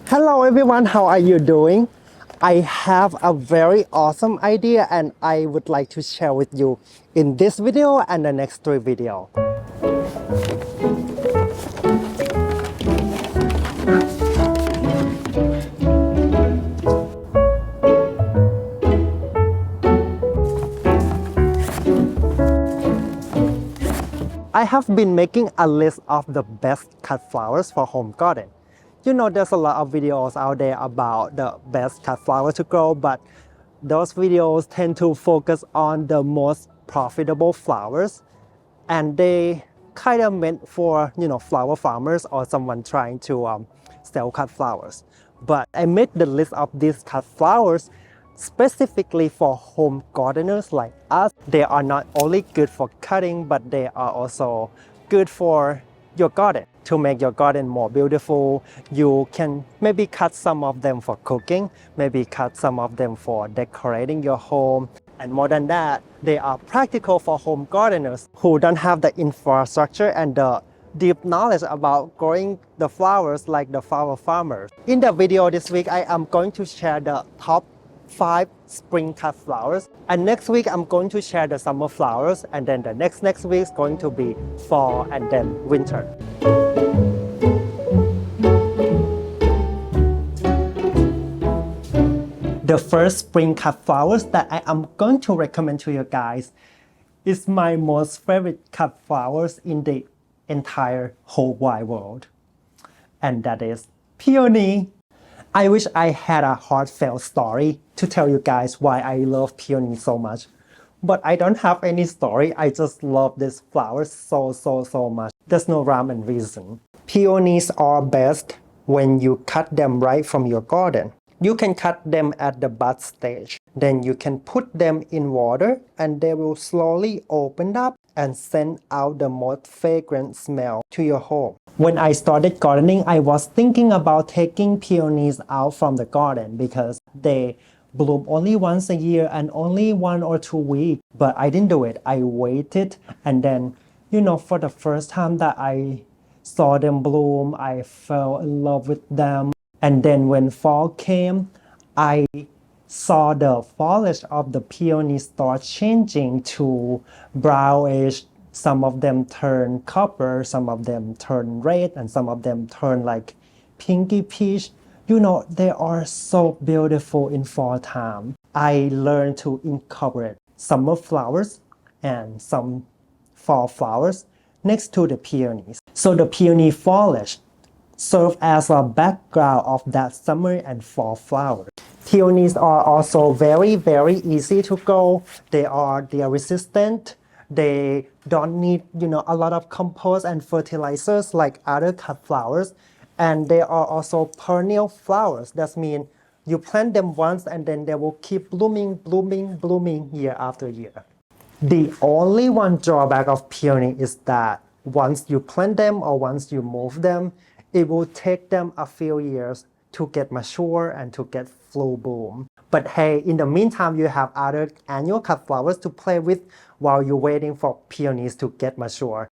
Hello everyone, how are you doing? I have a very awesome idea and I would like to share with you in this video and the next three videos. I have been making a list of the best cut flowers for home garden. You know, there's a lot of videos out there about the best cut flowers to grow, but those videos tend to focus on the most profitable flowers, and they kind of meant for, flower farmers or someone trying to sell cut flowers. But I made the list of these cut flowers specifically for home gardeners like us. They are not only good for cutting, but they are also good for your garden. To make your garden more beautiful, you can maybe cut some of them for cooking, maybe cut some of them for decorating your home. And more than that, they are practical for home gardeners who don't have the infrastructure and the deep knowledge about growing the flowers like the flower farmers. In the video this week, I am going to share the top 5 spring cut flowers, and next week I'm going to share the summer flowers, and then the next week is going to be fall and then winter. The first spring cut flowers that I am going to recommend to you guys is my most favorite cut flowers in the entire whole wide world, and that is peony. I wish I had a heartfelt story to tell you guys why I love peony so much. But I don't have any story, I just love these flowers so much. There's no rhyme and reason. Peonies are best when you cut them right from your garden. You can cut them at the bud stage. Then you can put them in water and they will slowly open up and send out the most fragrant smell to your home. When I started gardening, I was thinking about taking peonies out from the garden because they bloom only once a year and only 1 or 2 weeks. But I didn't do it. I waited, and then, for the first time that I saw them bloom, I fell in love with them. And then when fall came, I saw the foliage of the peonies start changing to brownish. Some of them turn copper, some of them turn red, and some of them turn like pinky peach. They are so beautiful in fall time. I learned to incorporate summer flowers and some fall flowers next to the peonies. So the peony foliage serve as a background of that summer and fall flowers. Peonies are also very easy to grow. They are resistant. They don't need, a lot of compost and fertilizers like other cut flowers. And they are also perennial flowers. That means you plant them once and then they will keep blooming year after year. The only one drawback of peony is that once you plant them or once you move them, it will take them a few years to get mature and to get full bloom. But hey, in the meantime, you have other annual cut flowers to play with while you're waiting for peonies to get mature.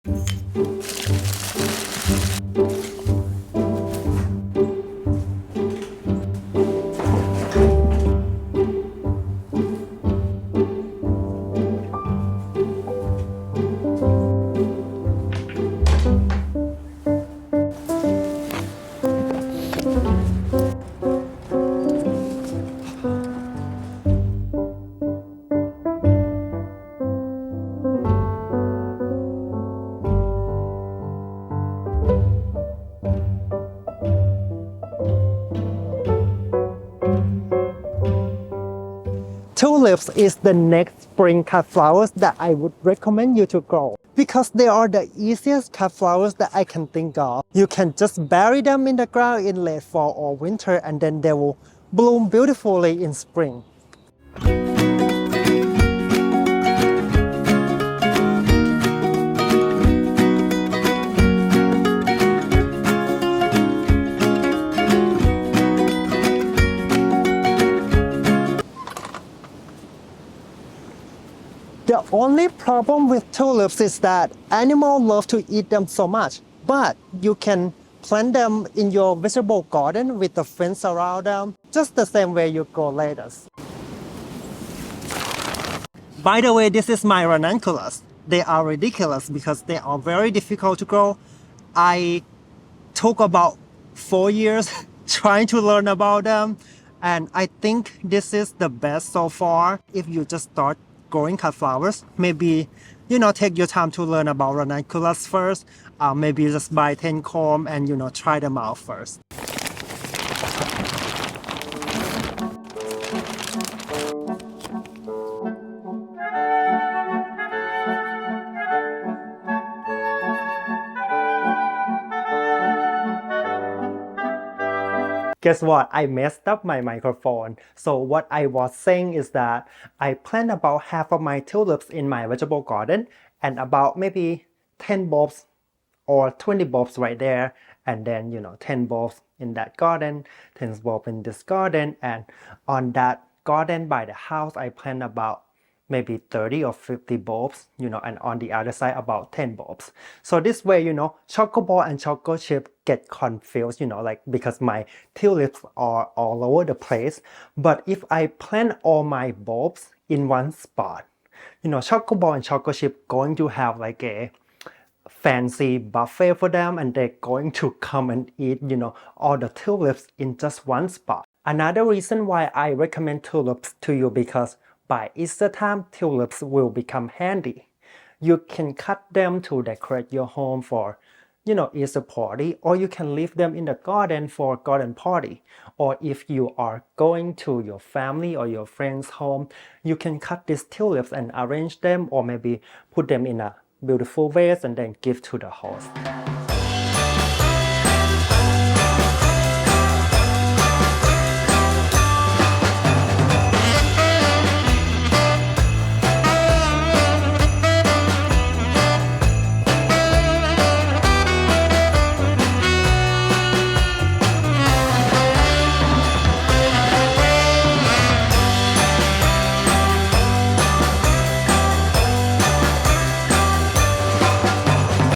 Tulips is the next spring cut flowers that I would recommend you to grow because they are the easiest cut flowers that I can think of. You can just bury them in the ground in late fall or winter, and then they will bloom beautifully in spring. The only problem with tulips is that animals love to eat them so much, but you can plant them in your vegetable garden with the fence around them, just the same way you grow lettuce. By the way, this is my ranunculus. They are ridiculous because they are very difficult to grow. I took about 4 years trying to learn about them, and I think this is the best so far. If you just start growing cut flowers, maybe take your time to learn about ranunculus first. Maybe just buy 10 comb and try them out first. Guess what? I messed up my microphone. So what I was saying is that I plant about half of my tulips in my vegetable garden and about maybe 10 bulbs or 20 bulbs right there, and then 10 bulbs in that garden, 10 bulbs in this garden, and on that garden by the house I plant about maybe 30 or 50 bulbs, and on the other side about 10 bulbs. So this way, choco ball and choco chip get confused, because my tulips are all over the place. But if I plant all my bulbs in one spot, choco ball and choco chip going to have like a fancy buffet for them, and they're going to come and eat, all the tulips in just one spot. Another reason why I recommend tulips to you because by Easter time, tulips will become handy. You can cut them to decorate your home for, Easter party, or you can leave them in the garden for garden party. Or if you are going to your family or your friend's home, you can cut these tulips and arrange them, or maybe put them in a beautiful vase and then give to the host.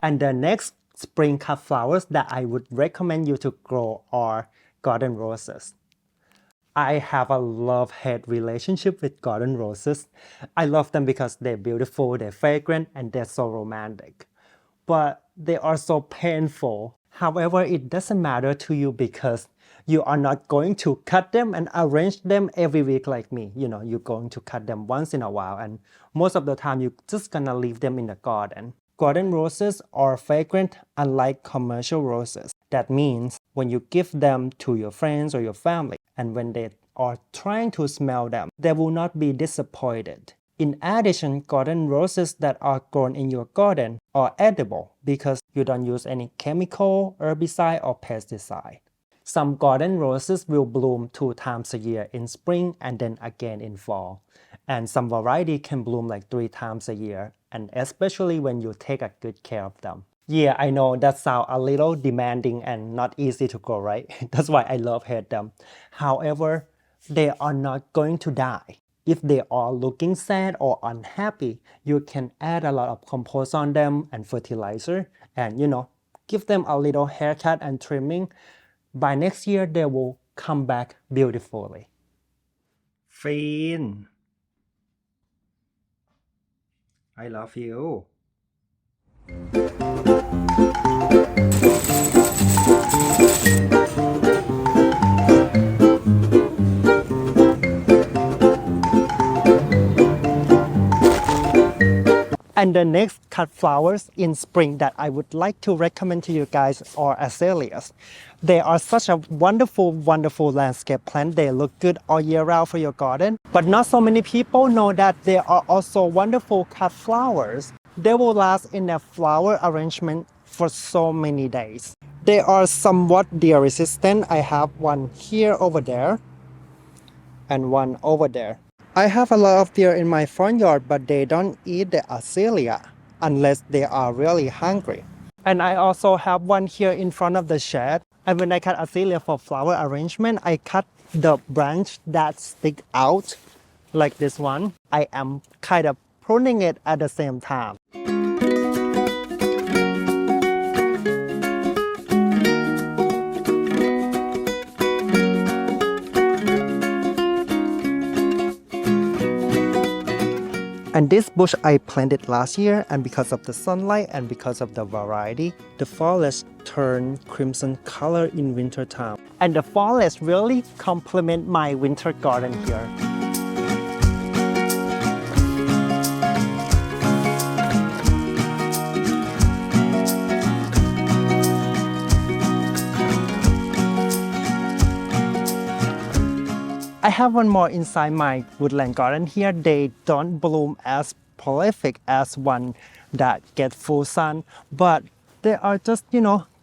And the next spring cut flowers that I would recommend you to grow are garden roses. I have a love-hate relationship with garden roses. I love them because they're beautiful, they're fragrant, and they're so romantic. But they are so painful. However, it doesn't matter to you because you are not going to cut them and arrange them every week like me. You're going to cut them once in a while, and most of the time you're just gonna leave them in the garden. Garden roses are fragrant unlike commercial roses. That means when you give them to your friends or your family, and when they are trying to smell them, they will not be disappointed. In addition, garden roses that are grown in your garden are edible because you don't use any chemical, herbicide, or pesticide. Some garden roses will bloom 2 times a year in spring and then again in fall. And some variety can bloom like 3 times a year, and especially when you take a good care of them. Yeah, I know that sounds a little demanding and not easy to grow, right? That's why I hate them. However, they are not going to die. If they are looking sad or unhappy, you can add a lot of compost on them and fertilizer and, give them a little haircut and trimming. By next year, they will come back beautifully. Fiend, I love you. And the next cut flowers in spring that I would like to recommend to you guys are azaleas. They are such a wonderful, wonderful landscape plant. They look good all year round for your garden. But not so many people know that they are also wonderful cut flowers. They will last in a flower arrangement for so many days. They are somewhat deer resistant. I have one here over there and one over there. I have a lot of deer in my front yard, but they don't eat the azalea unless they are really hungry. And I also have one here in front of the shed. And when I cut azalea for flower arrangement, I cut the branch that stick out like this one. I am kind of pruning it at the same time. And this bush I planted last year, and because of the sunlight and because of the variety, the foliage turned crimson color in winter time. And the foliage really complement my winter garden here. I have one more inside my woodland garden here. They don't bloom as prolific as one that get full sun, but they are just,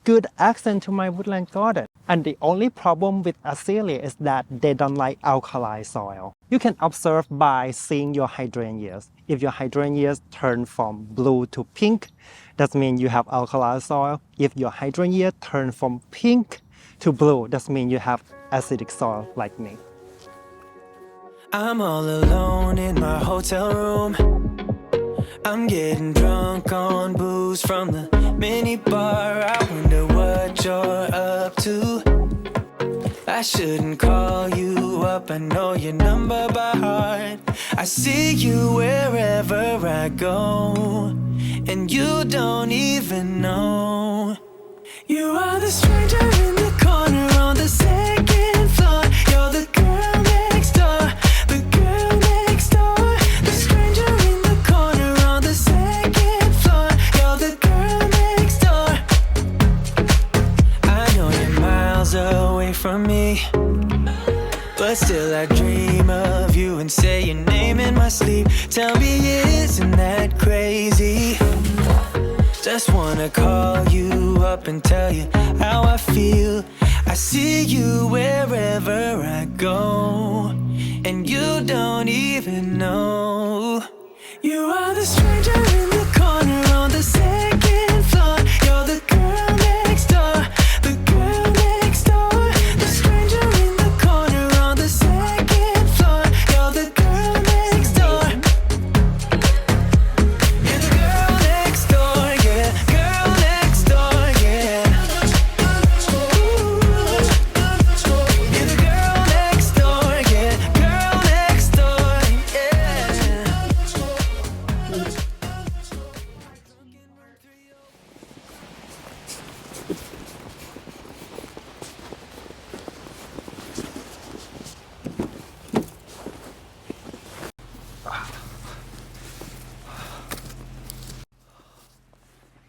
good accent to my woodland garden. And the only problem with azalea is that they don't like alkali soil. You can observe by seeing your hydrangeas. If your hydrangeas turn from blue to pink, that means you have alkali soil. If your hydrangea turn from pink to blue, that means you have acidic soil like me. I'm all alone in my hotel room. I'm getting drunk on booze from the mini bar. I wonder what you're up to. I shouldn't call you up, I know your number by heart. I see you wherever I go, and you don't even know. You are the stranger in the corner on the second floor. You're the girl next door. Away from me, but still I dream of you and say your name in my sleep. Tell me, isn't that crazy? Just wanna call you up and tell you how I feel. I see you wherever I go, and you don't even know. You are the stranger in the corner on the second floor. You're the girl next door.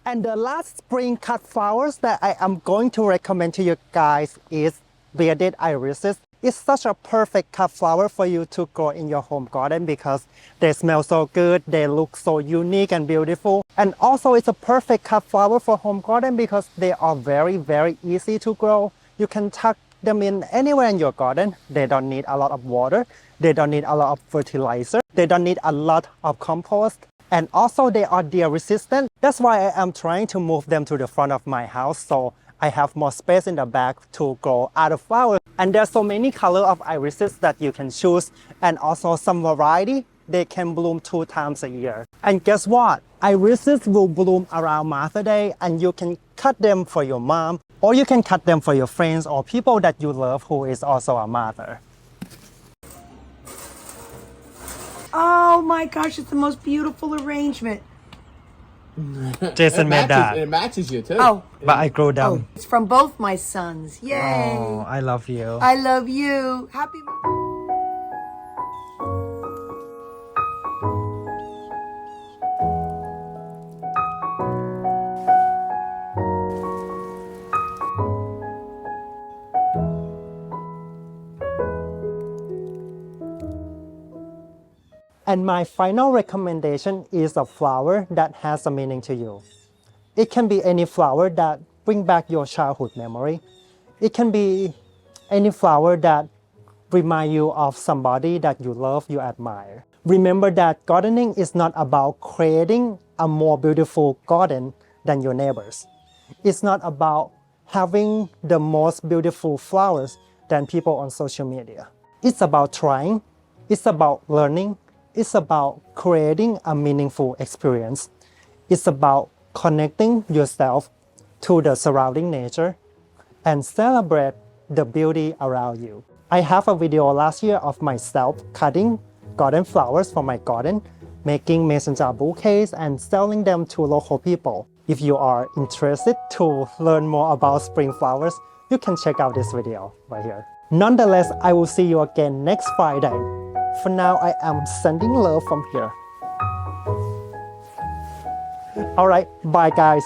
And the last spring cut flowers that I am going to recommend to you guys is bearded irises. It's such a perfect cut flower for you to grow in your home garden because they smell so good, they look so unique and beautiful. And also it's a perfect cut flower for home garden because they are very, very easy to grow. You can tuck them in anywhere in your garden. They don't need a lot of water. They don't need a lot of fertilizer. They don't need a lot of compost. And also they are deer resistant. That's why I am trying to move them to the front of my house so I have more space in the back to grow other flowers. And there's so many colors of irises that you can choose, and also some variety. They can bloom 2 times a year. And guess what? Irises will bloom around Mother's Day, and you can cut them for your mom, or you can cut them for your friends or people that you love who is also a mother. Oh my gosh, it's the most beautiful arrangement. Jason made that. It matches you too. Oh. But I grew them. Oh, it's from both my sons. Yay. Oh, I love you. I love you. Happy. And my final recommendation is a flower that has a meaning to you. It can be any flower that bring back your childhood memory. It can be any flower that remind you of somebody that you love, you admire. Remember that gardening is not about creating a more beautiful garden than your neighbors. It's not about having the most beautiful flowers than people on social media. It's about trying. It's about learning. It's about creating a meaningful experience. It's about connecting yourself to the surrounding nature and celebrate the beauty around you. I have a video last year of myself cutting garden flowers for my garden, making mason jar bouquets and selling them to local people. If you are interested to learn more about spring flowers, you can check out this video right here. Nonetheless, I will see you again next Friday. For now, I am sending love from here. Alright, bye guys.